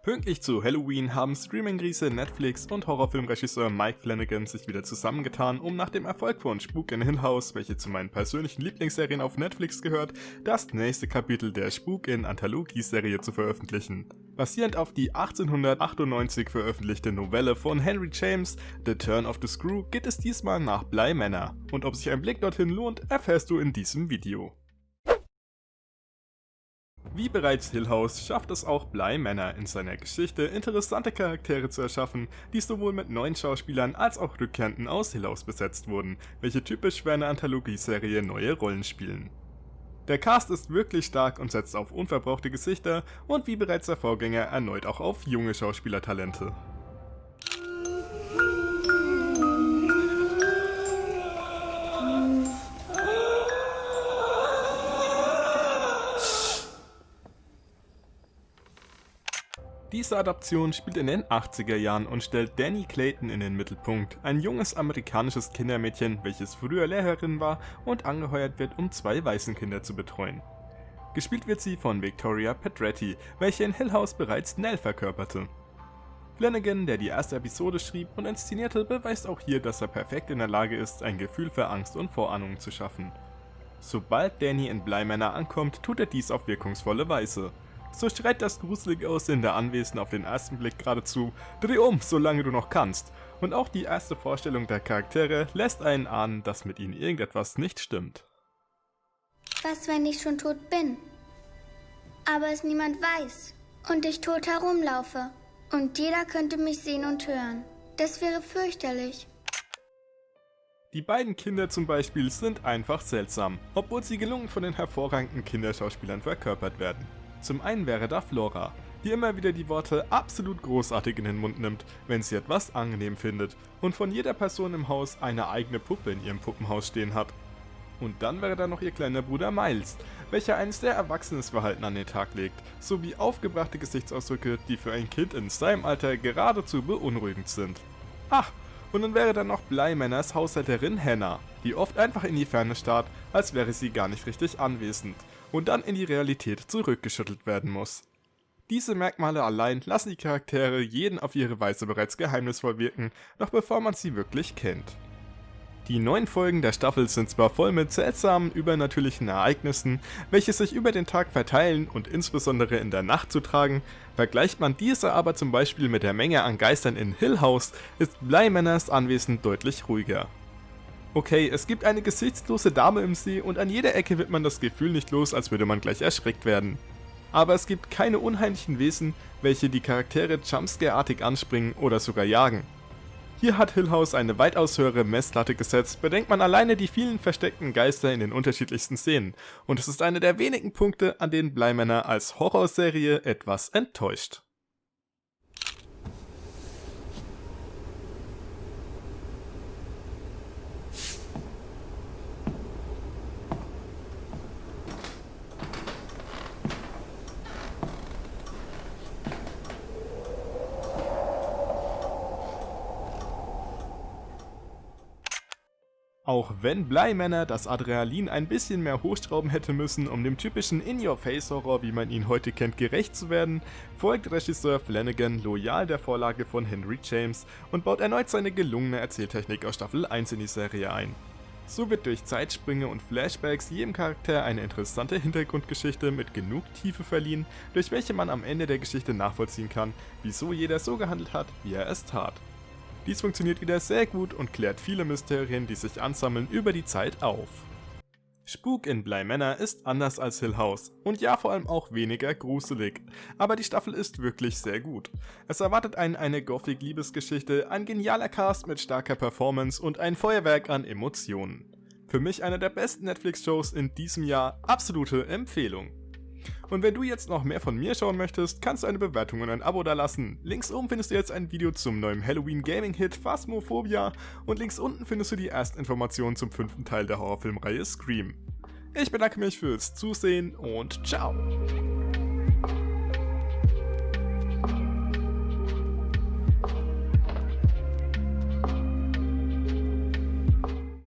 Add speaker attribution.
Speaker 1: Pünktlich zu Halloween haben Streaming-Riese Netflix und Horrorfilmregisseur Mike Flanagan sich wieder zusammengetan, um nach dem Erfolg von Spuk in Hill House, welche zu meinen persönlichen Lieblingsserien auf Netflix gehört, das nächste Kapitel der Spuk in Anthologie-Serie zu veröffentlichen. Basierend auf die 1898 veröffentlichte Novelle von Henry James, The Turn of the Screw, geht es diesmal nach Bly Manor. Und ob sich ein Blick dorthin lohnt, erfährst du in diesem Video. Wie bereits Hill House schafft es auch Bly Manor in seiner Geschichte, interessante Charaktere zu erschaffen, die sowohl mit neuen Schauspielern als auch Rückkehrenden aus Hill House besetzt wurden, welche typisch für eine Anthologie-Serie neue Rollen spielen. Der Cast ist wirklich stark und setzt auf unverbrauchte Gesichter und wie bereits der Vorgänger erneut auch auf junge Schauspielertalente. Diese Adaption spielt in den 80er Jahren und stellt Danny Clayton in den Mittelpunkt, ein junges amerikanisches Kindermädchen, welches früher Lehrerin war und angeheuert wird, um zwei Waisenkinder zu betreuen. Gespielt wird sie von Victoria Pedretti, welche in Hill House bereits Nell verkörperte. Flanagan, der die erste Episode schrieb und inszenierte, beweist auch hier, dass er perfekt in der Lage ist, ein Gefühl für Angst und Vorahnung zu schaffen. Sobald Danny in Bly Manor ankommt, tut er dies auf wirkungsvolle Weise. So schreit das gruselige Aussehen der Anwesenden auf den ersten Blick geradezu: Dreh um, solange du noch kannst. Und auch die erste Vorstellung der Charaktere lässt einen ahnen, dass mit ihnen irgendetwas nicht stimmt.
Speaker 2: Was, wenn ich schon tot bin? Aber es niemand weiß und ich tot herumlaufe und jeder könnte mich sehen und hören. Das wäre fürchterlich.
Speaker 1: Die beiden Kinder zum Beispiel sind einfach seltsam, obwohl sie gelungen von den hervorragenden Kinderschauspielern verkörpert werden. Zum einen wäre da Flora, die immer wieder die Worte absolut großartig in den Mund nimmt, wenn sie etwas angenehm findet und von jeder Person im Haus eine eigene Puppe in ihrem Puppenhaus stehen hat. Und dann wäre da noch ihr kleiner Bruder Miles, welcher ein sehr erwachsenes Verhalten an den Tag legt, sowie aufgebrachte Gesichtsausdrücke, die für ein Kind in seinem Alter geradezu beunruhigend sind. Ach, und dann wäre da noch Bly Manors Haushälterin Hannah, die oft einfach in die Ferne starrt, als wäre sie gar nicht richtig anwesend und dann in die Realität zurückgeschüttelt werden muss. Diese Merkmale allein lassen die Charaktere jeden auf ihre Weise bereits geheimnisvoll wirken, noch bevor man sie wirklich kennt. Die 9 Folgen der Staffel sind zwar voll mit seltsamen, übernatürlichen Ereignissen, welche sich über den Tag verteilen und insbesondere in der Nacht zutragen, vergleicht man diese aber zum Beispiel mit der Menge an Geistern in Hill House, ist Bly Manors Anwesen deutlich ruhiger. Okay, es gibt eine gesichtslose Dame im See und an jeder Ecke wird man das Gefühl nicht los, als würde man gleich erschreckt werden. Aber es gibt keine unheimlichen Wesen, welche die Charaktere jumpscare-artig anspringen oder sogar jagen. Hier hat Hill House eine weitaus höhere Messlatte gesetzt, bedenkt man alleine die vielen versteckten Geister in den unterschiedlichsten Szenen, und es ist einer der wenigen Punkte, an denen Bly Manor als Horrorserie etwas enttäuscht. Auch wenn Bly Manor das Adrenalin ein bisschen mehr hochschrauben hätte müssen, um dem typischen In-Your-Face-Horror, wie man ihn heute kennt, gerecht zu werden, folgt Regisseur Flanagan loyal der Vorlage von Henry James und baut erneut seine gelungene Erzähltechnik aus Staffel 1 in die Serie ein. So wird durch Zeitsprünge und Flashbacks jedem Charakter eine interessante Hintergrundgeschichte mit genug Tiefe verliehen, durch welche man am Ende der Geschichte nachvollziehen kann, wieso jeder so gehandelt hat, wie er es tat. Dies funktioniert wieder sehr gut und klärt viele Mysterien, die sich ansammeln, über die Zeit auf. Spuk in Bly Manor ist anders als Hill House und ja, vor allem auch weniger gruselig, aber die Staffel ist wirklich sehr gut. Es erwartet einen eine Gothic-Liebesgeschichte, ein genialer Cast mit starker Performance und ein Feuerwerk an Emotionen. Für mich eine der besten Netflix-Shows in diesem Jahr, absolute Empfehlung. Und wenn du jetzt noch mehr von mir schauen möchtest, kannst du eine Bewertung und ein Abo dalassen. Links oben findest du jetzt ein Video zum neuen Halloween Gaming Hit Phasmophobia und links unten findest du die ersten Informationen zum 5. Teil der Horrorfilmreihe Scream. Ich bedanke mich fürs Zusehen und ciao!